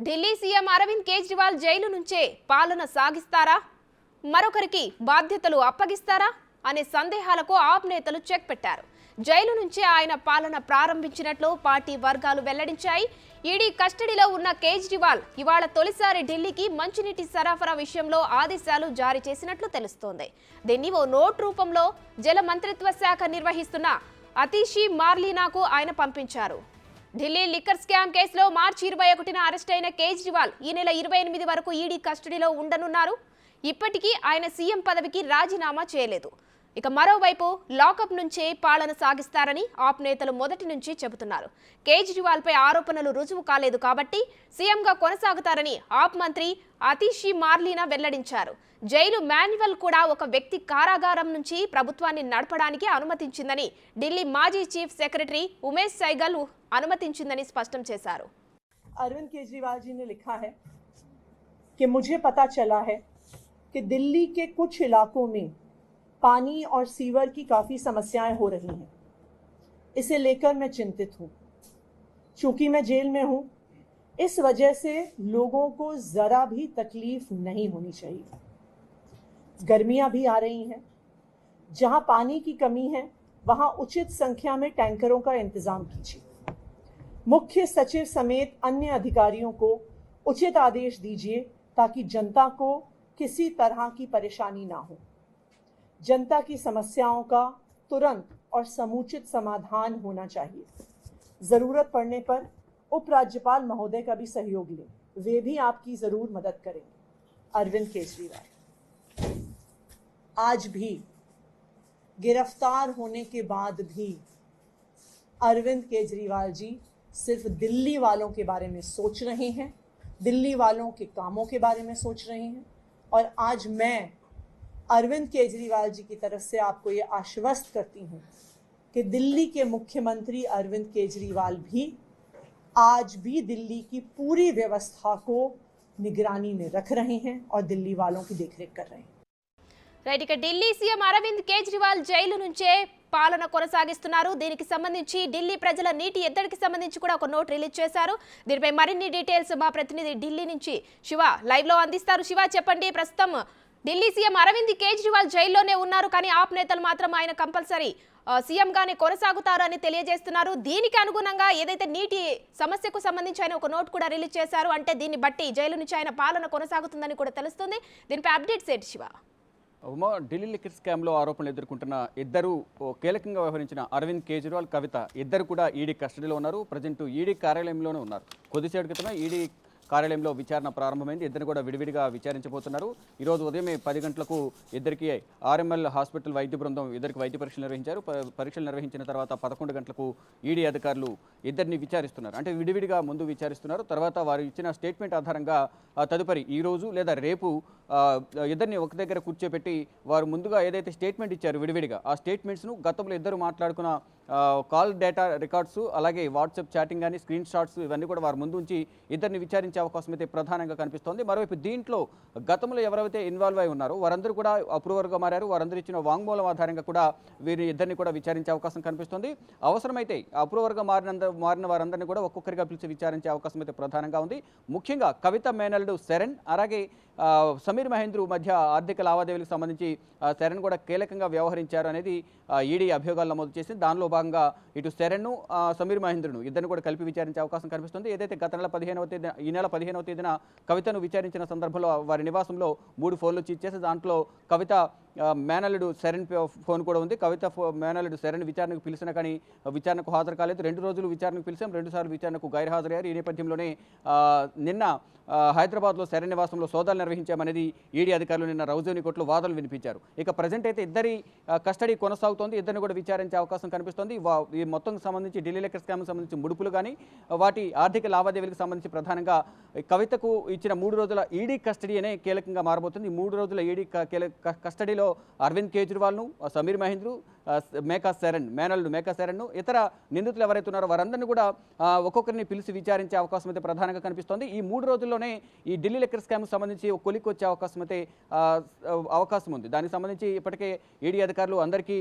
Delhi CM Arvind Kejriwal jail నుంచే పాలన సాగిస్తారా, మరొకరికి బాధ్యతలు అప్పగిస్తారా అనే సందేహాలకు ఆప్ నేతలు చెక్ పెట్టారు. జైలు నుంచే ఆయన పాలన ప్రారంభించినట్లు పార్టీ వర్గాలు వెల్లడించాయి. ఈడీ కస్టడీలో ఉన్న కేజ్రీవాల్ ఇవాళ తొలిసారి ఢిల్లీకి మంచినీటి సరఫరా విషయంలో ఆదేశాలు జారీ చేసినట్లు తెలుస్తోంది. దీన్ని ఓ నోట్ రూపంలో జల మంత్రిత్వ శాఖ నిర్వహిస్తున్న అతిషి మార్లీనాకు ఆయన పంపించారు. ఢిల్లీ లిక్కర్ స్కామ్ కేసులో మార్చి 21న అరెస్ట్ అయిన కేజ్రీవాల్ ఈ నెల 28 వరకు ఈడీ కస్టడీలో ఉండనున్నారు. ఇప్పటికీ ఆయన సీఎం పదవికి రాజీనామా చేయలేదు. ఇక మరోవైపు లాకప్ నుంచే పాలన సాగిస్తారని ఆప్ నేతలు మొదటి నుంచి చెబుతున్నారు. కేజ్రీవాల్ పై ఆరోపణలు రుజువు కాలేదు కాబట్టి సీఎంగా కొనసాగుతారని ఆప్ మంత్రి అతిషి మార్లీనా వెల్లడించారు. జైలు మాన్యువల్ కూడా ఒక వ్యక్తి కారాగారం నుంచి ప్రభుత్వాన్ని నడపడానికి అనుమతించిందని ఢిల్లీ మాజీ చీఫ్ సెక్రటరీ ఉమేష్ సైగల్ అనుమతించిందని స్పష్టం చేశారు. अरविंद केजरीवाल जी ने लिखा है कि मुझे पता चला है कि दिल्ली के कुछ इलाकों में पानी और सीवर की काफ़ी समस्याएं हो रही हैं। इसे लेकर मैं चिंतित हूँ। चूंकि मैं जेल में हूँ, इस वजह से लोगों को ज़रा भी तकलीफ नहीं होनी चाहिए। गर्मियाँ भी आ रही हैं। जहाँ पानी की कमी है वहाँ उचित संख्या में टैंकरों का इंतज़ाम कीजिए। मुख्य सचिव समेत अन्य अधिकारियों को उचित आदेश दीजिए ताकि जनता को किसी तरह की परेशानी ना हो। जनता की समस्याओं का तुरंत और समुचित समाधान होना चाहिए। ज़रूरत पड़ने पर उपराज्यपाल महोदय का भी सहयोग लें, वे भी आपकी ज़रूर मदद करेंगे। अरविंद केजरीवाल। आज भी गिरफ्तार होने के बाद भी अरविंद केजरीवाल जी सिर्फ दिल्ली वालों के बारे में सोच रहे हैं, दिल्ली वालों के कामों के बारे में सोच रहे हैं। और आज मैं अरविंद केजरीवाल जी की तरफ से आपको ये आश्वस्त करती हूँ कि दिल्ली के मुख्यमंत्री अरविंद केजरीवाल भी आज भी दिल्ली की पूरी व्यवस्था को निगरानी में रख रहे हैं और दिल्ली वालों की देखरेख कर रहे हैं। రైట్, ఇక ఢిల్లీ సీఎం అరవింద్ కేజ్రీవాల్ జైలు నుంచే పాలన కొనసాగిస్తున్నారు. దీనికి సంబంధించి ఢిల్లీ ప్రజల నీటి ఎద్దడికి సంబంధించి కూడా ఒక నోట్ రిలీజ్ చేశారు. దీనిపై మరిన్ని డీటెయిల్స్ మా ప్రతినిధి ఢిల్లీ నుంచి శివ లైవ్ లో అందిస్తారు. శివ, చెప్పండి, ప్రస్తుతం ఢిల్లీ సీఎం అరవింద్ కేజ్రీవాల్ జైల్లోనే ఉన్నారు, కానీ ఆప్ నేతలు మాత్రం ఆయన కంపల్సరీ సీఎం గానే కొనసాగుతారు అని తెలియజేస్తున్నారు. దీనికి అనుగుణంగా ఏదైతే నీటి సమస్యకు సంబంధించి ఆయన ఒక నోట్ కూడా రిలీజ్ చేశారు, అంటే దీన్ని బట్టి జైలు నుంచి ఆయన పాలన కొనసాగుతుందని కూడా తెలుస్తుంది. దీనిపై అప్డేట్స్ ఏంటి శివ? ఉమా, ఢిల్లీ లిక్కర్ స్కామ్లో ఆరోపణలు ఎదుర్కొంటున్న ఇద్దరు కీలకంగా వ్యవహరించిన అరవింద్ కేజ్రీవాల్, కవిత ఇద్దరు కూడా ఈడీ కస్టడీలో ఉన్నారు. ప్రజెంట్ ఈడీ కార్యాలయంలోనే ఉన్నారు. కొద్దిసేపటి క్రితమే ఈడీ కార్యాలయంలో విచారణ ప్రారంభమైంది. ఇద్దరు కూడా విడివిడిగా విచారించబోతున్నారు. ఈరోజు ఉదయం 10 గంటలకు ఇద్దరికి ఆర్ఎంఎల్ హాస్పిటల్ వైద్య బృందం ఇద్దరికి వైద్య పరీక్షలు నిర్వహించారు. పరీక్షలు నిర్వహించిన తర్వాత 11 గంటలకు ఈడీ అధికారులు ఇద్దరిని విచారిస్తున్నారు. అంటే విడివిడిగా ముందు విచారిస్తున్నారు. తర్వాత వారు ఇచ్చిన స్టేట్మెంట్ ఆధారంగా తదుపరి ఈ రోజు లేదా రేపు ఇద్దరిని ఒక దగ్గర కూర్చోబెట్టి వారు ముందుగా ఏదైతే స్టేట్మెంట్ ఇచ్చారు విడివిడిగా, ఆ స్టేట్మెంట్స్ను గతంలో ఇద్దరు మాట్లాడుకున్న కాల్ డేటా రికార్డ్స్, అలాగే వాట్సాప్ చాటింగ్ కానీ స్క్రీన్ షాట్స్, ఇవన్నీ కూడా వారు ముందు ఉంచి ఇద్దరిని విచారించే అవకాశం అయితే ప్రధానంగా కనిపిస్తోంది. మరోవైపు దీంట్లో గతంలో ఎవరైతే ఇన్వాల్వ్ అయి ఉన్నారో వారందరూ కూడా అప్రూవర్గా మారారు. వారందరూ ఇచ్చిన వాంగ్మూలం ఆధారంగా కూడా వీరి ఇద్దరిని కూడా విచారించే అవకాశం కనిపిస్తుంది. అవసరమైతే అప్రూవర్గా మారిన వారందరినీ కూడా ఒక్కొక్కరిగా పిలిచి విచారించే అవకాశం అయితే ప్రధానంగా ఉంది. ముఖ్యంగా కవిత మేనల్లుడు శరణ్, అలాగే సమీర్ మహేంద్రు మధ్య ఆర్థిక లావాదేవీలకు సంబంధించి శరణ్ కూడా కీలకంగా వ్యవహరించారు అనేది ఈడీ అభియోగాలు నమోదు చేసింది. దానిలో భాగంగా ఇటు శరణ్ను సమీర్ మహేంద్రును ఇద్దరిని కూడా కలిపి విచారించే అవకాశం కనిపిస్తుంది. ఏదైతే గత నెల 15వ తేదీన ఈ నెల 15వ తేదీన కవితను విచారించిన సందర్భంలో వారి నివాసంలో 3 ఫోన్లు చేసి దాంట్లో కవిత మేనల్లుడు శరణ్ ఫోన్ కూడా ఉంది. కవిత మేనల్లుడు శరణ్ విచారణకు పిలిచినా కానీ విచారణకు హాజరు కాలేదు. 2 రోజులు విచారణకు పిలిచాం, 2 సార్లు విచారణకు గైర్హాజరయ్యారు. ఈ నేపథ్యంలోనే నిన్న హైదరాబాద్లో శరణ్ నివాసంలో సోదాలు నిర్వహించామనేది ఈడీ అధికారులు నిన్న రౌజోని కోర్టులో వాదనలు వినిపించారు. ఇక ప్రజెంట్ అయితే ఇద్దరి కస్టడీ కొనసాగుతోంది. ఇద్దరిని కూడా విచారించే అవకాశం కనిపిస్తోంది. ఈ మొత్తం సంబంధించి ఢిల్లీ లిక్కర్ స్కామ్కి సంబంధించి ముడుపులు కానీ వాటి ఆర్థిక లావాదేవీలకు సంబంధించి ప్రధానంగా కవితకు ఇచ్చిన 3 రోజుల ఈడీ కస్టడీ అనే కీలకంగా మారబోతుంది. 3 రోజుల ఈడీ కస్టడీలో అరవింద్ కేజ్రీవాల్ను, సమీర్ మహేంద్రు, మేకా శరణ్ మేనల్లుడు మేకా శరణ్ను ఇతర నిందితులు ఎవరైతే ఉన్నారో వారందరినీ కూడా ఒక్కొక్కరిని పిలిచి విచారించే అవకాశం అయితే ప్రధానంగా కనిపిస్తోంది. ఈ 3 రోజుల్లోనే ఈ ఢిల్లీ లిక్కర్ స్కామ్కి సంబంధించి ఒక కొలిక్కి వచ్చే అవకాశం ఉంది. దానికి సంబంధించి ఇప్పటికే ఈడీ అధికారులు అందరికీ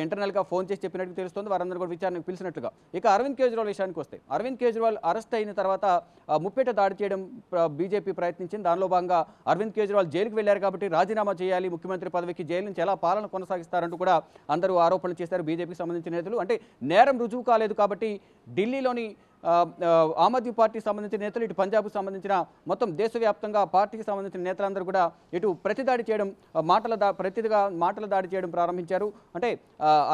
ఇంటర్నల్గా ఫోన్ చేసి చెప్పినట్టు తెలుస్తుంది. వారందరూ కూడా విచారణకు పిలిచినట్లుగా. ఇక అరవింద్ కేజ్రీవాల్ విషయానికి వస్తే అరవింద్ కేజ్రీవాల్ అరెస్ట్ అయిన తర్వాత ముప్పేట దాడి చేయడం బీజేపీ ప్రయత్నించింది. దానిలో భాగంగా అరవింద్ కేజ్రీవాల్ జైలుకు వెళ్లారు కాబట్టి రాజీనామా చేయాలి, ముఖ్యమంత్రి పదవికి జైలు నుంచి ఎలా పాలన కొనసాగిస్తారంటూ కూడా అందరూ ఆరోపణలు చేశారు బీజేపీకి సంబంధించిన నేతలు. అంటే నేరం రుజువు కాలేదు కాబట్టి ఢిల్లీలోని ఆమ్ ఆద్మీ పార్టీకి సంబంధించిన నేతలు, ఇటు పంజాబ్కు సంబంధించిన మొత్తం దేశవ్యాప్తంగా పార్టీకి సంబంధించిన నేతలందరూ కూడా ఇటు ప్రతిదాడి చేయడం మాటల దాడి చేయడం ప్రారంభించారు. అంటే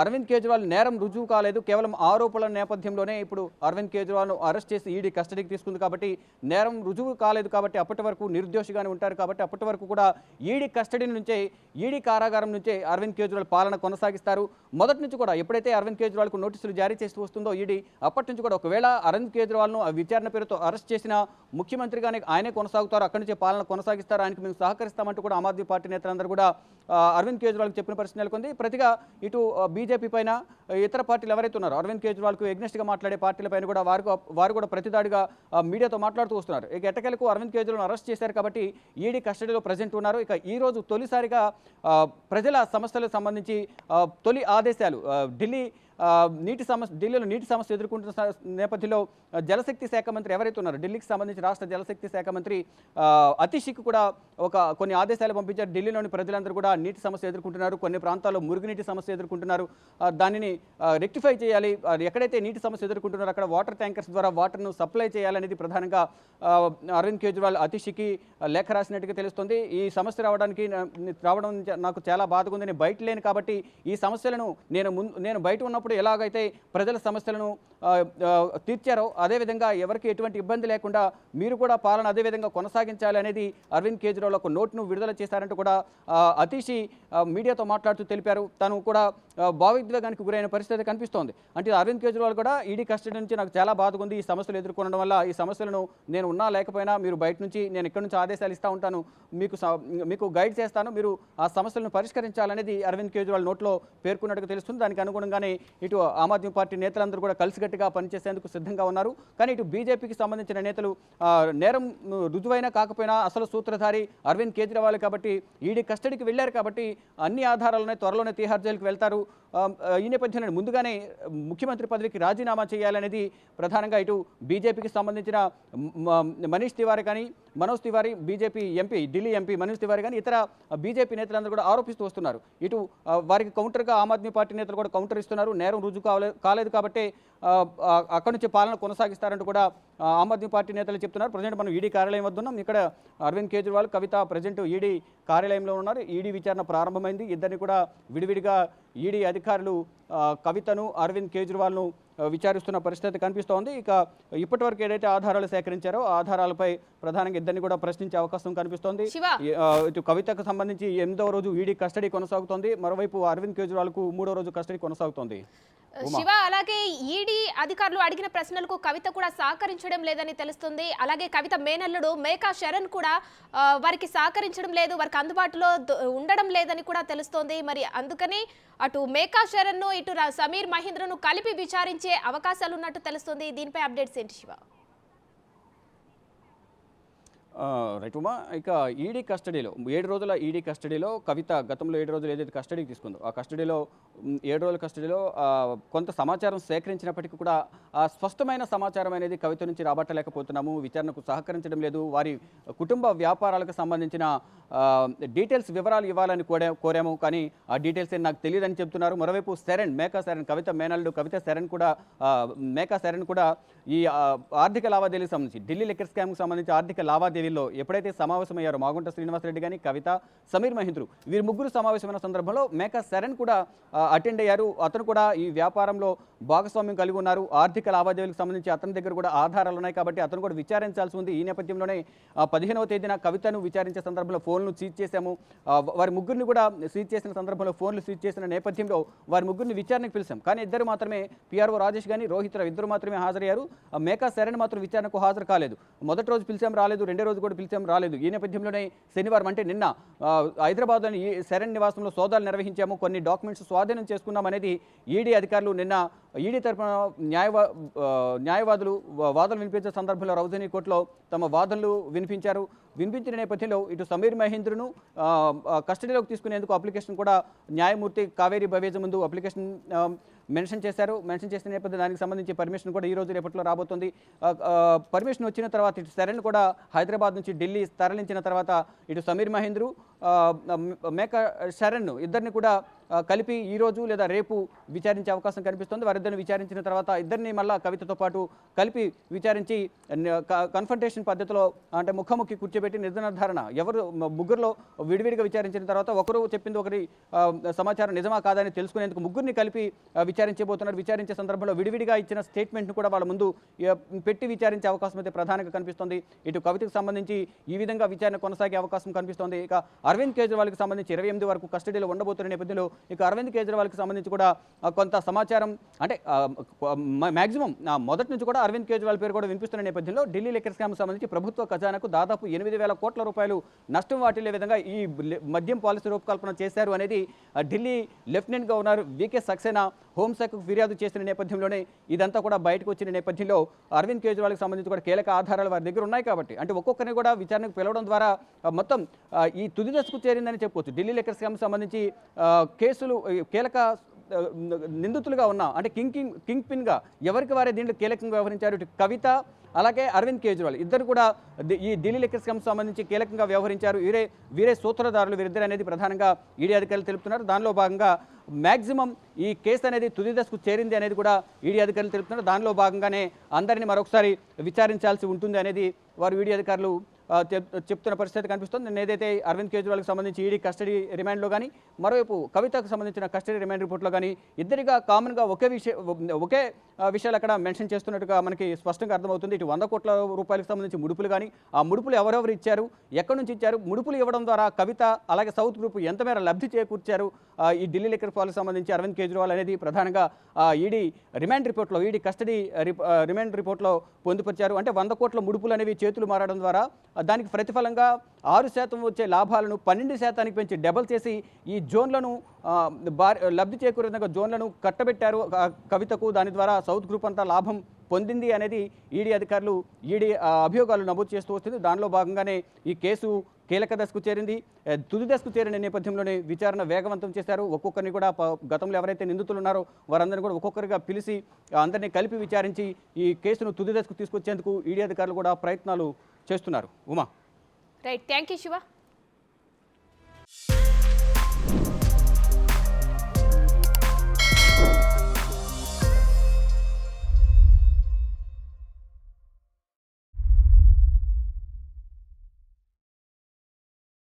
అరవింద్ కేజ్రీవాల్ నేరం రుజువు కాలేదు, కేవలం ఆరోపణల నేపథ్యంలోనే ఇప్పుడు అరవింద్ కేజ్రీవాల్ను అరెస్ట్ చేసి ఈడీ కస్టడీకి తీసుకుంది కాబట్టి నేరం రుజువు కాలేదు కాబట్టి అప్పటి వరకు నిర్దోషిగానే ఉంటారు కాబట్టి అప్పటి వరకు కూడా ఈడీ కస్టడీ నుంచే ఈడీ కారాగారం నుంచే అరవింద్ కేజ్రీవాల్ పాలన కొనసాగిస్తారు. మొదటి నుంచి కూడా ఎప్పుడైతే అరవింద్ కేజ్రీవాల్కు నోటీసులు జారీ చేస్తూ వస్తుందో ఈడీ అప్పటి నుంచి కూడా ఒకవేళ అరవింద్ కేజ్రీవాల్ను విచారణ పేరుతో అరెస్ట్ చేసిన ముఖ్యమంత్రిగానే ఆయనే కొనసాగుతారు, అక్కడి నుంచే పాలన కొనసాగిస్తారు, ఆయనకు మేము సహకరిస్తామంటూ కూడా ఆమ్ ఆద్మీ పార్టీ నేతలందరూ కూడా అరవింద్ కేజ్రీవాల్కి చెప్పిన పరిస్థితి నెలకొంది. ప్రతిగా ఇటు బీజేపీ పైన ఇతర పార్టీలు ఎవరైతే ఉన్నారో అరవింద్ కేజ్రీవాల్కు ఎగ్నెస్ట్గా మాట్లాడే పార్టీలపైన కూడా వారు కూడా ప్రతిదాడిగా మీడియాతో మాట్లాడుతూ వస్తున్నారు. ఇక ఎట్టకేలకు అరవింద్ కేజ్రీవాల్ను అరెస్ట్ చేశారు కాబట్టి ఈడీ కస్టడీలో ప్రజెంట్ ఉన్నారు. ఇక ఈ రోజు తొలిసారిగా ప్రజల సమస్యలకు సంబంధించి తొలి ఆదేశాలు ఢిల్లీలో నీటి సమస్య ఎదుర్కొంటున్న నేపథ్యంలో జలశక్తి శాఖ మంత్రి ఎవరైతే ఉన్నారో ఢిల్లీకి సంబంధించి రాష్ట్ర జలశక్తి శాఖ మంత్రి అతిషిక్ కూడా కొన్ని ఆదేశాలు పంపించారు. ఢిల్లీలోని ప్రజలందరూ కూడా నీటి సమస్య ఎదుర్కొంటున్నారు, కొన్ని ప్రాంతాల్లో మురుగునీటి సమస్య ఎదుర్కొంటున్నారు, దానిని రెక్టిఫై చేయాలి, ఎక్కడైతే నీటి సమస్య ఎదుర్కొంటున్నారో అక్కడ వాటర్ ట్యాంకర్స్ ద్వారా వాటర్ను సప్లై చేయాలనేది ప్రధానంగా అరవింద్ కేజ్రీవాల్ అతిషికి లేఖ రాసినట్టుగా తెలుస్తుంది. ఈ సమస్య రావడం నాకు చాలా బాధగా ఉంది, నేను బయట లేను కాబట్టి ఈ సమస్యలను నేను బయట ఉన్నప్పుడు ఎలాగైతే ప్రజల సమస్యలను తీర్చారో అదేవిధంగా ఎవరికి ఎటువంటి ఇబ్బంది లేకుండా మీరు కూడా పాలన అదేవిధంగా కొనసాగించాలి అనేది అరవింద్ కేజ్రీవాల్ ఒక నోట్ను విడుదల చేశారంటూ కూడా అతీషి మీడియాతో మాట్లాడుతూ తెలిపారు. తను కూడా భావోద్వేగానికి గురైన పరిస్థితి కనిపిస్తోంది. అంటే అరవింద్ కేజ్రీవాల్ కూడా ఈడీ కస్టడీ నుంచి నాకు చాలా బాధగా ఉంది, ఈ సమస్యలు ఎదుర్కొనడం వల్ల ఈ సమస్యలను నేను ఉన్నా లేకపోయినా మీరు బయట నుంచి నేను ఇక్కడ నుంచి ఆదేశాలు ఇస్తూ ఉంటాను, మీకు గైడ్ చేస్తాను, మీరు ఆ సమస్యలను పరిష్కరించాలనేది అరవింద్ కేజ్రీవాల్ నోట్లో పేర్కొన్నట్టుగా తెలుస్తుంది. దానికి అనుగుణంగానే ఇటు ఆమ్ ఆద్మీ పార్టీ నేతలందరూ కూడా కలిసికట్టుగా పనిచేసేందుకు సిద్ధంగా ఉన్నారు. కానీ ఇటు బీజేపీకి సంబంధించిన నేతలు నేరం రుజువైనా కాకపోయినా అసలు సూత్రధారి అరవింద్ కేజ్రీవాల్ కాబట్టి ఈడీ కస్టడీకి వెళ్ళారు కాబట్టి అన్ని ఆధారాలనే త్వరలోనే తిహార్ జైలుకి వెళ్తారు. ఈ నేపథ్యంలో ముందుగానే ముఖ్యమంత్రి పదవికి రాజీనామా చేయాలనేది ప్రధానంగా ఇటు బీజేపీకి సంబంధించిన Manoj Tiwari BJP MP Delhi MP Manoj Tiwari కానీ ఇతర బీజేపీ నేతలందరూ కూడా ఆరోపిస్తూ వస్తున్నారు. ఇటు వారికి కౌంటర్గా ఆమ్ ఆద్మీ పార్టీ నేతలు కూడా కౌంటర్ ఇస్తున్నారు. నేరం రుజువు కాలేదు కాబట్టి అక్కడి నుంచి పాలన కొనసాగిస్తారంటూ కూడా ఆమ్ ఆద్మీ పార్టీ నేతలు చెప్తున్నారు. ప్రజెంట్ మనం ఈడీ కార్యాలయం వద్ద ఉన్నాం. ఇక్కడ అరవింద్ కేజ్రీవాల్, కవిత ప్రజెంట్ ఈడీ కార్యాలయంలో ఉన్నారు. ఈడీ విచారణ ప్రారంభమైంది. ఇద్దరిని కూడా విడివిడిగా ఈడీ అధికారులు కవితను అరవింద్ కేజ్రీవాల్ను విచారిస్తున్న పరిస్థితి కనిపిస్తోంది. ఇక ఇప్పటివరకు ఏదైతే ఆధారాలు సేకరించారో ఆ ఆధారాలపై ప్రధానంగా ఇద్దరిని కూడా ప్రశ్నించే అవకాశం కనిపిస్తోంది. ఇటు కవితకు సంబంధించి 8వ రోజు ఈడీ కస్టడీ కొనసాగుతోంది, మరోవైపు అరవింద్ కేజ్రీవాల్కు 3వ రోజు కస్టడీ కొనసాగుతోంది. శివ, అలాగే ఈడీ అధికారులు అడిగిన ప్రశ్నలకు కవిత కూడా సహకరించడం లేదని తెలుస్తుంది. అలాగే కవిత మేనల్లుడు మేకా శరణ్ కూడా వారికి సహకరించడం లేదు, వారికి అందుబాటులో ఉండడం లేదని కూడా తెలుస్తోంది. మరి అందుకని అటు మేకా శరణ్ ను ఇటు సమీర్ మహేంద్రను కలిపి విచారించే అవకాశాలు ఉన్నట్టు తెలుస్తుంది. దీనిపై అప్డేట్స్ ఏంటి శివ? రైట్ ఉమా, ఇక ఈడీ కస్టడీలో 7 రోజుల ఈడీ కస్టడీలో కవిత గతంలో 7 రోజులు ఏదైతే కస్టడీకి తీసుకుందో ఆ కస్టడీలో 7 రోజుల కస్టడీలో కొంత సమాచారం సేకరించినప్పటికీ కూడా ఆ స్పష్టమైన సమాచారం అనేది కవిత నుంచి రాబట్టలేకపోతున్నాము, విచారణకు సహకరించడం లేదు, వారి కుటుంబ వ్యాపారాలకు సంబంధించిన డీటెయిల్స్ వివరాలు ఇవ్వాలని కోరాము కానీ ఆ డీటెయిల్స్ నాకు తెలియదని చెప్తున్నారు. మరోవైపు మేకా శరణ్ కవిత మేనల్లుడు కవిత శరణ్ కూడా మేకా శరణ్ కూడా ఈ ఆర్థిక లావాదేవీలకు సంబంధించి ఢిల్లీ లిక్కర్ స్కామ్కి సంబంధించి ఆర్థిక లావాదేవీల్లో ఎప్పుడైతే సమావేశమయ్యారో మాగుంట శ్రీనివాసరెడ్డి కానీ కవిత సమీర్ మహేంద్రు వీరు ముగ్గురు సమావేశమైన సందర్భంలో మేకా శరణ్ కూడా అటెండ్ అయ్యారు. అతను కూడా ఈ వ్యాపారంలో భాగస్వామ్యం కలిగి ఉన్నారు, ఆర్థిక లావాదేవీలకు సంబంధించి అతని దగ్గర కూడా ఆధారాలు ఉన్నాయి కాబట్టి అతను కూడా విచారించాల్సి ఉంది. ఈ నేపథ్యంలోనే 15వ తేదీన కవితను విచారించే సందర్భంలో ఫోన్లు సీజ్ చేశాము. వారి ముగ్గురిని కూడా సీజ్ చేసిన సందర్భంలో ఫోన్లు సీజ్ చేసిన నేపథ్యంలో వారి ముగ్గురిని విచారణకు పిలిచాం. కానీ ఇద్దరు మాత్రమే, పిఆర్ఓ రాజేష్ కానీ రోహిత్ రావు ఇద్దరు మాత్రమే హాజరయ్యారు. మేకా శరణ్ మాత్రం విచారణకు హాజరు కాలేదు. మొదటి రోజు పిలిచాం రాలేదు, రెండో రోజు కూడా పిలిచాం రాలేదు. ఈ నేపథ్యంలోనే శనివారం అంటే నిన్న హైదరాబాద్లోని ఈ శరణ్ నివాసంలో సోదాలు నిర్వహించాము, కొన్ని డాక్యుమెంట్స్ స్వాధీనం చేసుకున్నాం అనేది ఈడీ అధికారులు నిన్న ఈడీ తరఫున న్యాయవాదులు వాదనలు వినిపించే సందర్భంలో రౌజనీ కోర్టులో తమ వాదనలు వినిపించిన నేపథ్యంలో ఇటు సమీర్ మహేంద్రను కస్టడీలోకి తీసుకునేందుకు అప్లికేషన్ కూడా న్యాయమూర్తి కావేరీ బవేజ ముందు అప్లికేషన్ మెన్షన్ చేసిన నేపథ్యంలో దానికి సంబంధించి పర్మిషన్ కూడా ఈ రోజు రేపట్లో రాబోతుంది. పర్మిషన్ వచ్చిన తర్వాత ఇటు శరణ్ కూడా హైదరాబాద్ నుంచి ఢిల్లీ తరలించిన తర్వాత ఇటు సమీర్ మహేంద్రు మేకా శరణ్ ఇద్దరిని కూడా కలిపి ఈ రోజు లేదా రేపు విచారించే అవకాశం కనిపిస్తుంది. వారిద్దరిని విచారించిన తర్వాత ఇద్దరిని మళ్ళా కవితతో పాటు కలిపి విచారించి కన్ఫంటేషన్ పద్ధతిలో అంటే ముఖాముఖి కూర్చోబెట్టి నిర్ధారణ ఎవరు ముగ్గురులో విడివిడిగా విచారించిన తర్వాత ఒకరు చెప్పింది ఒకరి సమాచారం నిజమా కాదని తెలుసుకునేందుకు ముగ్గురిని కలిపి విచారించబోతున్నారు. విచారించే సందర్భంలో విడివిడిగా ఇచ్చిన స్టేట్మెంట్ను కూడా వాళ్ళ ముందు పెట్టి విచారించే అవకాశం అయితే ప్రధానంగా కనిపిస్తుంది. ఇటు కవితకు సంబంధించి ఈ విధంగా విచారణ కొనసాగే అవకాశం కనిపిస్తోంది. ఇక అరవింద్ కేజ్రీవాల్కి సంబంధించి 28 వరకు కస్టడీలో ఉండబోతున్న నేపథ్యంలో ఇక అరవింద్ కేజ్రీవాల్కి సంబంధించి కూడా కొంత సమాచారం అంటే మ్యాక్సిమం మొదటి నుంచి కూడా అరవింద్ కేజ్రీవాల్ పేరు కూడా వినిపిస్తున్న నేపథ్యంలో ఢిల్లీ లిక్కర్ స్కామ్ సంబంధించి ప్రభుత్వ ఖజానాకు దాదాపు 8,000 కోట్ల రూపాయలు నష్టం వాటిల్లే విధంగా ఈ మద్యం పాలసీ రూపకల్పన చేశారు అనేది ఢిల్లీ లెఫ్టినెంట్ గవర్నర్ వికే సక్సేనా హోంశాఖకు ఫిర్యాదు చేసిన నేపథ్యంలోనే ఇదంతా కూడా బయటకు వచ్చిన నేపథ్యంలో అరవింద్ కేజ్రీవాల్కి సంబంధించి కూడా కీలక ఆధారాలు వారి దగ్గర ఉన్నాయి కాబట్టి అంటే ఒక్కొక్కరిని కూడా విచారణకు పిలవడం ద్వారా మొత్తం ఈ తుది దశకు చేరిందని చెప్పుకోవచ్చు. ఢిల్లీ లిక్కర్ స్కామ్ సంబంధించి కేసులు కీలక నిందితులుగా ఉన్న అంటే కింగ్ పిన్గా ఎవరికి వారే దీంట్లో కీలకంగా వ్యవహరించారు. ఇటు కవిత అలాగే అరవింద్ కేజ్రీవాల్ ఇద్దరు కూడా ఈ ఢిల్లీ లిక్కర్ స్కామ్ సంబంధించి కీలకంగా వ్యవహరించారు. వీరే సూత్రధారులు వీరిద్దరు అనేది ప్రధానంగా ఈడీ అధికారులు తెలుపుతున్నారు. దానిలో భాగంగా మ్యాక్సిమం ఈ కేసు అనేది తుది దశకు చేరింది అనేది కూడా ఈడీ అధికారులు తెలుపుతున్నారు. దానిలో భాగంగానే అందరినీ మరొకసారి విచారించాల్సి ఉంటుంది అనేది వారు ఈడీ అధికారులు చెప్తున్న పరిస్థితి కనిపిస్తుంది. నేను ఏదైతే అరవింద్ కేజ్రీవాల్కి సంబంధించి ఈడీ కస్టడీ రిమాండ్లో కానీ మరోవైపు కవితకు సంబంధించిన కస్టడీ రిమాండ్ రిపోర్ట్లో కానీ ఇద్దరిగా కామన్గా ఒకే విషయాలు అక్కడ మెన్షన్ చేస్తున్నట్టుగా మనకి స్పష్టంగా అర్థమవుతుంది. ఇటు 100 కోట్ల రూపాయలకు సంబంధించి ముడుపులు కానీ ఆ ముడుపులు ఎవరెవరు ఇచ్చారు, ఎక్కడి నుంచి ఇచ్చారు, ముడుపులు ఇవ్వడం ద్వారా కవిత అలాగే సౌత్ గ్రూప్ ఎంత మేర లబ్ధి చేకూర్చారు ఈ ఢిల్లీ లిక్కర్ పాలసీకి సంబంధించి అరవింద్ కేజ్రీవాల్ అనేది ప్రధానంగా ఈడీ రిమాండ్ రిపోర్ట్లో ఈడీ కస్టడీ రిమాండ్ రిపోర్ట్లో పొందుపరిచారు. అంటే 100 కోట్ల ముడుపులు అనేవి చేతులు మారడం ద్వారా దానికి ప్రతిఫలంగా 6% వచ్చే లాభాలను 12% పెంచి డబల్ చేసి ఈ జోన్లను లబ్ధి చేకూరే విధంగా జోన్లను కట్టబెట్టారు కవితకు. దాని ద్వారా సౌత్ గ్రూప్ అంతా లాభం పొందింది అనేది ఈడీ అధికారులు అభియోగాలు నమోదు చేస్తూ వస్తుంది. దానిలో భాగంగానే ఈ కేసు కీలక దశకు చేరింది. తుది దశకు చేరిన నేపథ్యంలోనే విచారణ వేగవంతం చేశారు. ఒక్కొక్కరిని కూడా గతంలో ఎవరైతే నిందితులు ఉన్నారో వారందరినీ కూడా ఒక్కొక్కరిగా పిలిచి అందరినీ కలిపి విచారించి ఈ కేసును తుది దశకు తీసుకొచ్చేందుకు ఈడీ అధికారులు కూడా ప్రయత్నాలు చేస్తున్నారు. Uma right, thank you Shiva.